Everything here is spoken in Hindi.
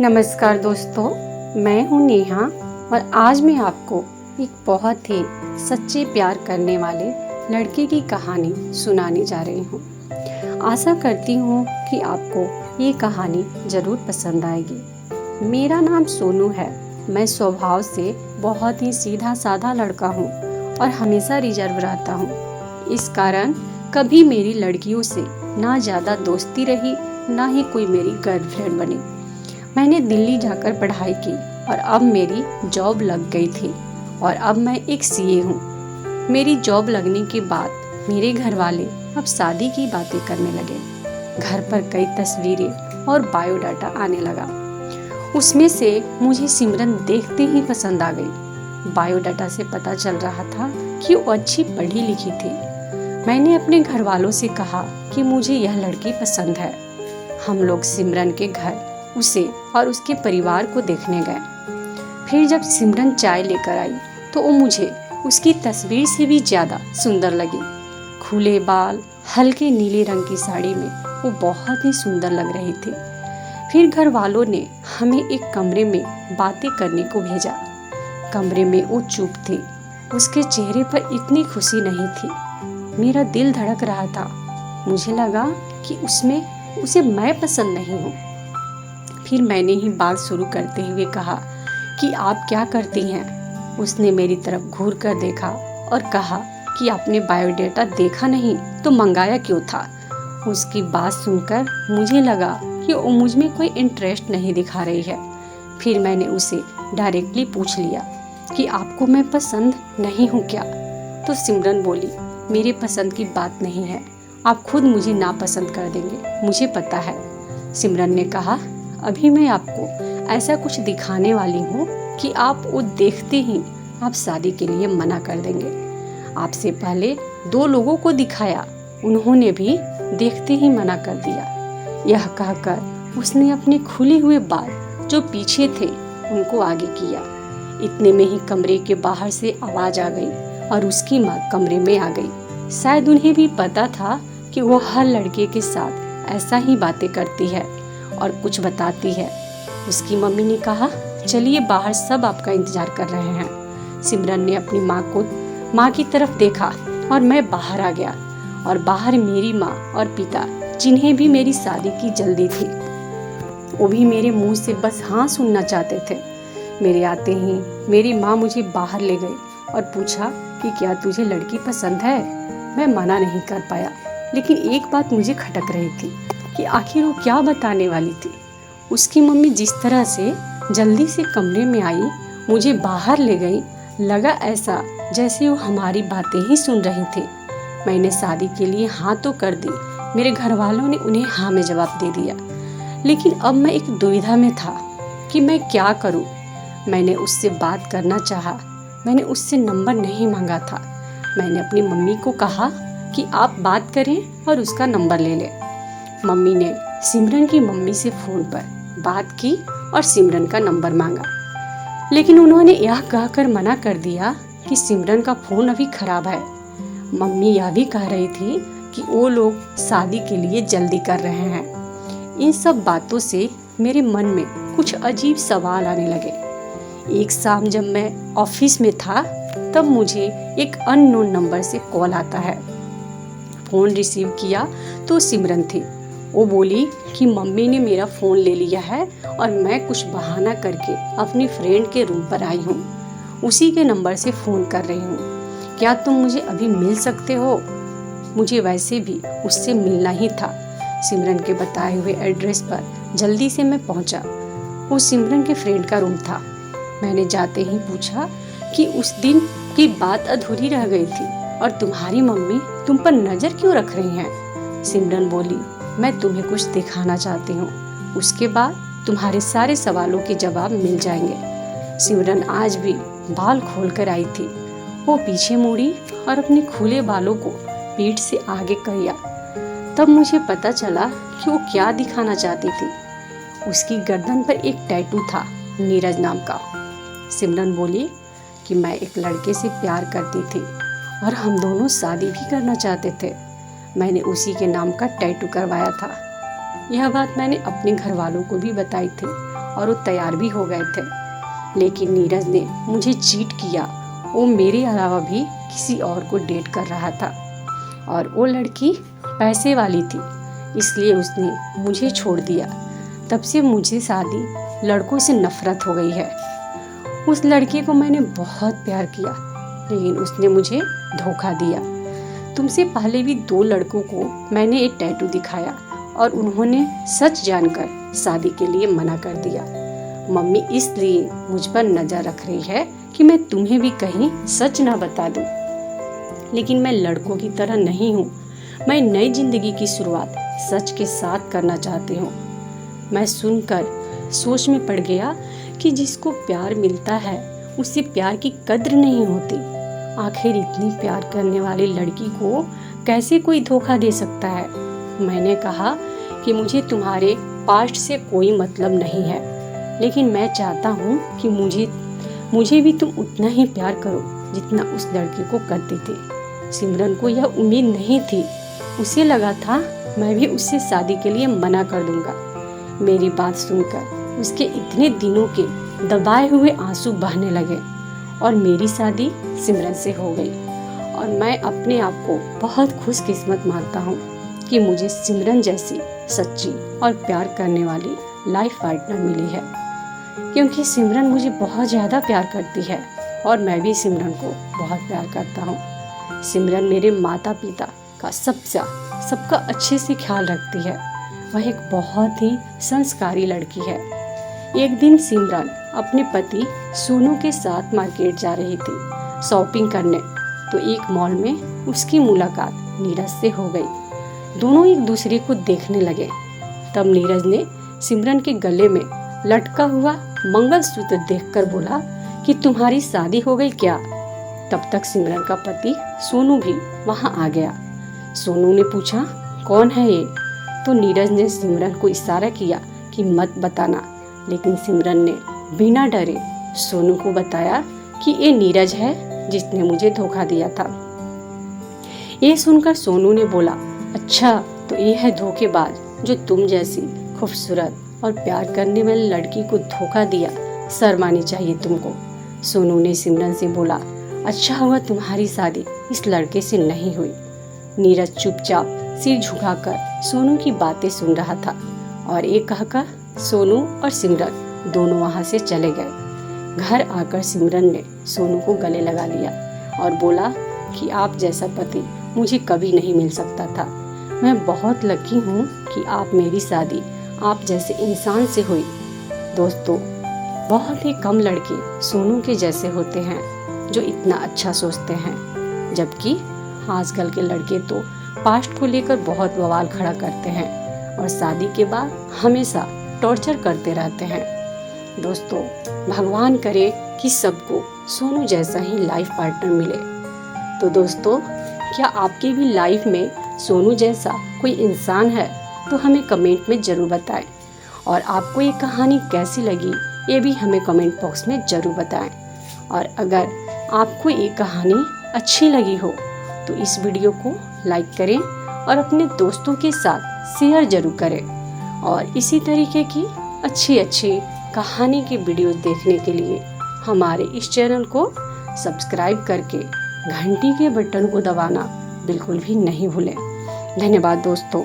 नमस्कार दोस्तों, मैं हूँ नेहा और आज मैं आपको एक बहुत ही सच्चे प्यार करने वाले लड़के की कहानी सुनाने जा रही हूँ। आशा करती हूँ कि आपको ये कहानी ज़रूर पसंद आएगी। मेरा नाम सोनू है। मैं स्वभाव से बहुत ही सीधा साधा लड़का हूँ और हमेशा रिजर्व रहता हूँ। इस कारण कभी मेरी लड़कियों से ना ज़्यादा दोस्ती रही, ना ही कोई मेरी गर्लफ्रेंड बनी। मैंने दिल्ली जाकर पढ़ाई की और अब मेरी जॉब लग गई थी और अब मैं एक सीए हूँ। मेरी जॉब लगने के बाद मेरे घर वाले अब शादी की बातें करने लगे। घर पर कई तस्वीरें और बायोडाटा आने लगा। उसमें से मुझे सिमरन देखते ही पसंद आ गई। बायोडाटा से पता चल रहा था कि वो अच्छी पढ़ी लिखी थी। मैंने अपने घर वालों से कहा कि मुझे यह लड़की पसंद है। हम लोग सिमरन के घर उसे और उसके परिवार को देखने गए। फिर जब सिमरन चाय लेकर आई तो वो मुझे उसकी तस्वीर से भी ज़्यादा सुंदर लगी। खुले बाल, हल्के नीले रंग की साड़ी में वो बहुत ही सुंदर लग रही थी। फिर घर वालों ने हमें एक कमरे में बातें करने को भेजा। कमरे में वो चुप थी। उसके चेहरे पर इतनी खुशी नहीं थी। मेरा दिल धड़क रहा था। मुझे लगा कि उसे मैं पसंद नहीं हूँ। फिर मैंने ही बात शुरू करते हुए कहा कि आप क्या करती हैं। उसने मेरी तरफ घूर कर देखा और कहा कि आपने बायोडाटा देखा नहीं तो मंगाया क्यों था। उसकी बात सुनकर मुझे लगा कि वो मुझ में कोई इंटरेस्ट नहीं दिखा रही है। फिर मैंने उसे डायरेक्टली पूछ लिया कि आपको मैं पसंद नहीं हूँ क्या। तो सिमरन बोली, मेरे पसंद की बात नहीं है, आप खुद मुझे नापसंद कर देंगे, मुझे पता है। सिमरन ने कहा, अभी मैं आपको ऐसा कुछ दिखाने वाली हूँ कि आप वो देखते ही आप शादी के लिए मना कर देंगे। आपसे पहले 2 लोगों को दिखाया, उन्होंने भी देखते ही मना कर दिया। यह कहकर उसने अपने खुले हुए बाल जो पीछे थे उनको आगे किया। इतने में ही कमरे के बाहर से आवाज आ गई और उसकी माँ कमरे में आ गई। शायद उन्हें भी पता था कि वो हर लड़के के साथ ऐसा ही बातें करती है और कुछ बताती है। उसकी मम्मी ने कहा, चलिए बाहर सब आपका इंतजार कर रहे हैं। सिमरन ने अपनी माँ की तरफ देखा और मैं बाहर आ गया। और बाहर मेरी माँ और पिता, जिन्हें भी मेरी शादी की जल्दी थी, वो भी मेरे मुंह से बस हाँ सुनना चाहते थे। मेरे आते ही मेरी माँ मुझे बाहर ले गई और पूछा कि क्या तुझे लड़की पसंद है। मैं मना नहीं कर पाया, लेकिन एक बात मुझे खटक रही थी कि आखिर वो क्या बताने वाली थी। उसकी मम्मी जिस तरह से जल्दी से कमरे में आई, मुझे बाहर ले गई, लगा ऐसा जैसे वो हमारी बातें ही सुन रही थी। मैंने शादी के लिए हाँ तो कर दी। मेरे घर वालों ने उन्हें हाँ में जवाब दे दिया, लेकिन अब मैं एक दुविधा में था कि मैं क्या करूं। मैंने उससे बात करना चाहा। मैंने उससे नंबर नहीं मांगा था। मैंने अपनी मम्मी को कहा कि आप बात करें और उसका नंबर ले लें। मम्मी ने सिमरन की मम्मी से फ़ोन पर बात की और सिमरन का नंबर मांगा, लेकिन उन्होंने यह कहकर मना कर दिया कि सिमरन का फ़ोन अभी खराब है। मम्मी यह भी कह रही थी कि वो लोग शादी के लिए जल्दी कर रहे हैं। इन सब बातों से मेरे मन में कुछ अजीब सवाल आने लगे। एक शाम जब मैं ऑफिस में था, तब मुझे एक अननोन नंबर से कॉल आता है। फ़ोन रिसीव किया तो सिमरन थी। वो बोली कि मम्मी ने मेरा फ़ोन ले लिया है और मैं कुछ बहाना करके अपनी फ्रेंड के रूम पर आई हूँ। उसी के नंबर से फ़ोन कर रही हूँ। क्या तुम मुझे अभी मिल सकते हो? मुझे वैसे भी उससे मिलना ही था। सिमरन के बताए हुए एड्रेस पर जल्दी से मैं पहुँचा। वो सिमरन के फ्रेंड का रूम था। मैंने जाते ही पूछा कि उस दिन की बात अधूरी रह गई थी और तुम्हारी मम्मी तुम पर नज़र क्यों रख रही हैं? सिमरन बोली, मैं तुम्हें कुछ दिखाना चाहती हूँ, उसके बाद तुम्हारे सारे सवालों के जवाब मिल जाएंगे। सिमरन आज भी बाल खोल कर आई थी। वो पीछे मुड़ी और अपने खुले बालों को पीठ से आगे किया। तब मुझे पता चला कि वो क्या दिखाना चाहती थी। उसकी गर्दन पर एक टैटू था, नीरज नाम का। सिमरन बोली कि मैं एक लड़के से प्यार करती थी और हम दोनों शादी भी करना चाहते थे। मैंने उसी के नाम का टैटू करवाया था। यह बात मैंने अपने घर वालों को भी बताई थी और वो तैयार भी हो गए थे। लेकिन नीरज ने मुझे चीट किया। वो मेरे अलावा भी किसी और को डेट कर रहा था और वो लड़की पैसे वाली थी, इसलिए उसने मुझे छोड़ दिया। तब से मुझे शादी लड़कों से नफरत हो गई है। उस लड़के को मैंने बहुत प्यार किया, लेकिन उसने मुझे धोखा दिया। तुमसे पहले भी 2 लड़कों को मैंने एक टैटू दिखाया और उन्होंने सच जानकर शादी के लिए मना कर दिया। मम्मी इसलिए मुझ पर नजर रख रही है कि मैं तुम्हें भी कहीं सच ना बता दूं। लेकिन मैं लड़कों की तरह नहीं हूँ। मैं नई जिंदगी की शुरुआत सच के साथ करना चाहती हूँ। मैं सुनकर सोच में पड़ गया कि जिसको प्यार मिलता है उसे प्यार की कद्र नहीं होती। आखिर इतनी प्यार करने वाली लड़की को कैसे कोई धोखा दे सकता है। मैंने कहा कि मुझे तुम्हारे पास्ट से कोई मतलब नहीं है, लेकिन मैं चाहता हूँ कि मुझे भी तुम उतना ही प्यार करो जितना उस लड़के को करती थी। सिमरन को यह उम्मीद नहीं थी। उसे लगा था मैं भी उससे शादी के लिए मना कर दूंगा। मेरी बात सुनकर उसके इतने दिनों के दबाए हुए आंसू बहने लगे और मेरी शादी सिमरन से हो गई। और मैं अपने आप को बहुत खुशकिस्मत मानता हूँ कि मुझे सिमरन जैसी सच्ची और प्यार करने वाली लाइफ पार्टनर मिली है, क्योंकि सिमरन मुझे बहुत ज़्यादा प्यार करती है और मैं भी सिमरन को बहुत प्यार करता हूँ। सिमरन मेरे माता पिता का सबका अच्छे से ख्याल रखती है। वह एक बहुत ही संस्कारी लड़की है। एक दिन सिमरन अपने पति सोनू के साथ मार्केट जा रही थी शॉपिंग करने, तो एक मॉल में उसकी मुलाकात नीरज से हो गई। दोनों एक दूसरे को देखने लगे। तब नीरज ने सिमरन के गले में लटका हुआ मंगलसूत्र देखकर बोला कि तुम्हारी शादी हो गई क्या। तब तक सिमरन का पति सोनू भी वहां आ गया। सोनू ने पूछा कौन है ये, तो नीरज ने सिमरन को इशारा किया कि मत बताना, लेकिन सिमरन ने बिना डरे सोनू को बताया कि ये नीरज है जिसने मुझे धोखा दिया था। ये सुनकर सोनू ने बोला अच्छा, तो ये है धोखेबाज जो तुम जैसी खूबसूरत और प्यार करने वाली लड़की को धोखा दिया। शर्म आनी चाहिए तुमको। सोनू ने सिमरन से बोला अच्छा हुआ तुम्हारी शादी इस लड़के से नहीं हुई। नीरज चुपचाप सिर झुकाकर सोनू की बातें सुन रहा था और एक कहकर सोनू और सिमरन दोनों वहां से चले गए। घर आकर सिमरन ने सोनू को गले लगा लिया और बोला कि आप जैसा पति मुझे कभी नहीं मिल सकता था। मैं बहुत लकी हूँ कि आप मेरी शादी आप जैसे इंसान से हुई। दोस्तों, बहुत ही कम लड़के सोनू के जैसे होते हैं जो इतना अच्छा सोचते हैं, जबकि आजकल के लड़के तो पास्ट को लेकर बहुत बवाल खड़ा करते हैं और शादी के बाद हमेशा टॉर्चर करते रहते हैं। दोस्तों, भगवान करे कि सबको सोनू जैसा ही लाइफ पार्टनर मिले। तो दोस्तों, क्या आपके भी लाइफ में सोनू जैसा कोई इंसान है तो हमें कमेंट में ज़रूर बताएं। और आपको ये कहानी कैसी लगी ये भी हमें कमेंट बॉक्स में ज़रूर बताएं। और अगर आपको ये कहानी अच्छी लगी हो तो इस वीडियो को लाइक करें और अपने दोस्तों के साथ शेयर ज़रूर करें। और इसी तरीके की अच्छी कहानी की वीडियो देखने के लिए हमारे इस चैनल को सब्सक्राइब करके घंटी के बटन को दबाना बिल्कुल भी नहीं भूलें। धन्यवाद दोस्तों।